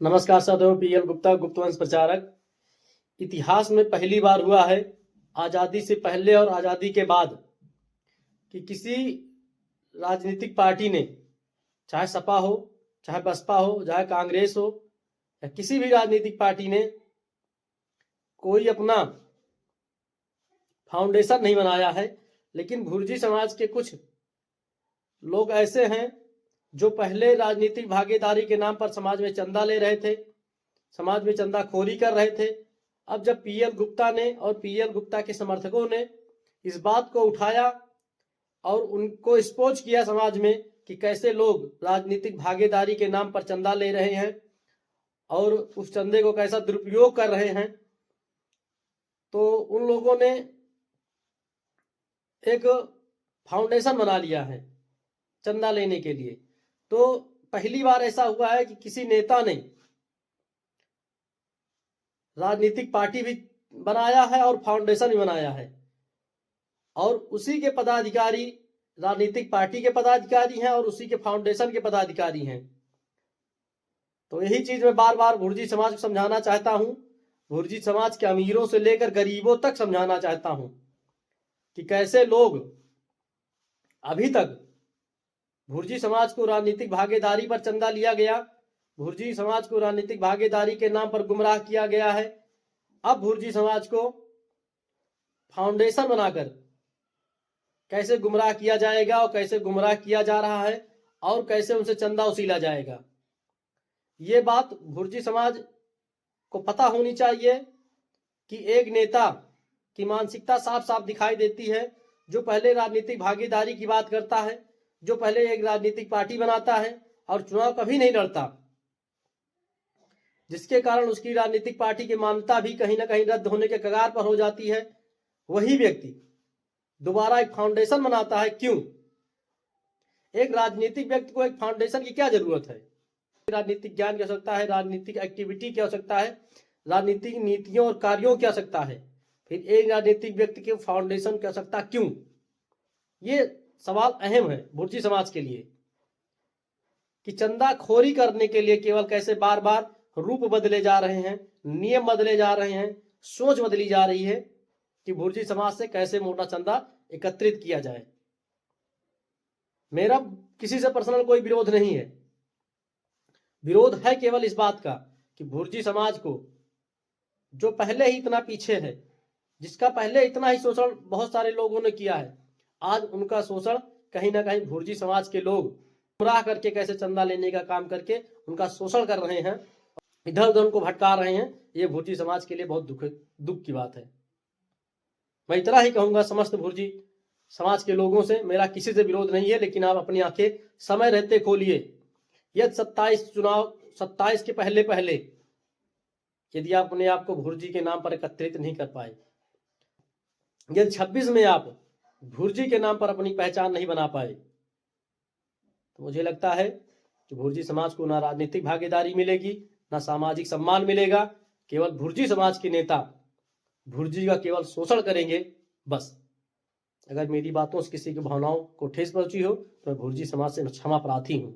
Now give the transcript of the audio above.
नमस्कार साथियों, पीएल गुप्ता, गुप्तवंश प्रचारक। इतिहास में पहली बार हुआ है, आज़ादी से पहले और आज़ादी के बाद, कि किसी राजनीतिक पार्टी ने, चाहे सपा हो, चाहे बसपा हो, चाहे कांग्रेस हो, या किसी भी राजनीतिक पार्टी ने कोई अपना फाउंडेशन नहीं बनाया है। लेकिन भुर्जी समाज के कुछ लोग ऐसे हैं जो पहले राजनीतिक भागीदारी के नाम पर समाज में चंदा ले रहे थे, समाज में चंदाखोरी कर रहे थे। अब जब पीएल गुप्ता ने और पीएल गुप्ता के समर्थकों ने इस बात को उठाया और उनको एक्सपोज किया समाज में कि कैसे लोग राजनीतिक भागीदारी के नाम पर चंदा ले रहे हैं और उस चंदे को कैसा दुरुपयोग कर रहे हैं, तो उन लोगों ने एक फाउंडेशन बना लिया है चंदा लेने के लिए। तो पहली बार ऐसा हुआ है कि किसी नेता ने राजनीतिक पार्टी भी बनाया है और फाउंडेशन भी बनाया है, और उसी के पदाधिकारी राजनीतिक पार्टी के पदाधिकारी हैं और उसी के फाउंडेशन के पदाधिकारी हैं। तो यही चीज मैं बार बार भुर्जी समाज को समझाना चाहता हूं। भुर्जी समाज के अमीरों से लेकर गरीबों तक समझाना चाहता हूं कि कैसे लोग अभी तक भुर्जी समाज को राजनीतिक भागीदारी पर चंदा लिया गया, भुर्जी समाज को राजनीतिक भागीदारी के नाम पर गुमराह किया गया है। अब भुर्जी समाज को फाउंडेशन बनाकर कैसे गुमराह किया जाएगा और कैसे गुमराह किया जा रहा है और कैसे उनसे चंदा वसूला जाएगा, ये बात भुर्जी समाज को पता होनी चाहिए। कि एक नेता की मानसिकता साफ साफ दिखाई देती है, जो पहले राजनीतिक भागीदारी की बात करता है, जो पहले एक राजनीतिक पार्टी बनाता है और चुनाव कभी नहीं लड़ता, जिसके कारण उसकी राजनीतिक पार्टी की मान्यता भी कहीं ना कहीं रद्द होने के कगार पर हो जाती है, वही व्यक्ति दोबारा एक फाउंडेशन बनाता है। क्यों? एक राजनीतिक व्यक्ति को एक फाउंडेशन की क्या जरूरत है? राजनीतिक ज्ञान की आवश्यकता है, राजनीतिक एक्टिविटी की आवश्यकता है, राजनीतिक नीतियों और कार्यों की आवश्यकता है। फिर एक राजनीतिक व्यक्ति के फाउंडेशन की आवश्यकता क्यों? ये सवाल अहम है भुर्जी समाज के लिए कि चंदाखोरी करने के लिए केवल कैसे बार बार रूप बदले जा रहे हैं, नियम बदले जा रहे हैं, सोच बदली जा रही है कि भुर्जी समाज से कैसे मोटा चंदा एकत्रित किया जाए। मेरा किसी से पर्सनल कोई विरोध नहीं है, विरोध है केवल इस बात का कि भुर्जी समाज को, जो पहले ही इतना पीछे है, जिसका पहले इतना ही शोषण बहुत सारे लोगों ने किया है, आज उनका शोषण कहीं ना कहीं भुर्जी समाज के लोग गुमराह करके कैसे चंदा लेने का काम करके उनका शोषण कर रहे हैं, इधर उधर उनको भटका रहे हैं। ये भुर्जी समाज के लिए बहुत दुख की बात है। मैं इतना ही कहूंगा समस्त भुर्जी समाज के लोगों से, मेरा किसी से विरोध नहीं है, लेकिन आप अपनी आंखें समय रहते खोलिए। यदि 27 के पहले पहले यदि आप अपने आप को भुर्जी के नाम पर एकत्रित नहीं कर पाए, यदि 26 में आप भुर्जी के नाम पर अपनी पहचान नहीं बना पाए, तो मुझे लगता है कि भुर्जी समाज को ना राजनीतिक भागीदारी मिलेगी, ना सामाजिक सम्मान मिलेगा। केवल भुर्जी समाज के नेता भुर्जी का केवल शोषण करेंगे बस। अगर मेरी बातों से किसी की भावनाओं को ठेस पहुंची हो तो मैं भुर्जी समाज से क्षमा प्रार्थी हूं।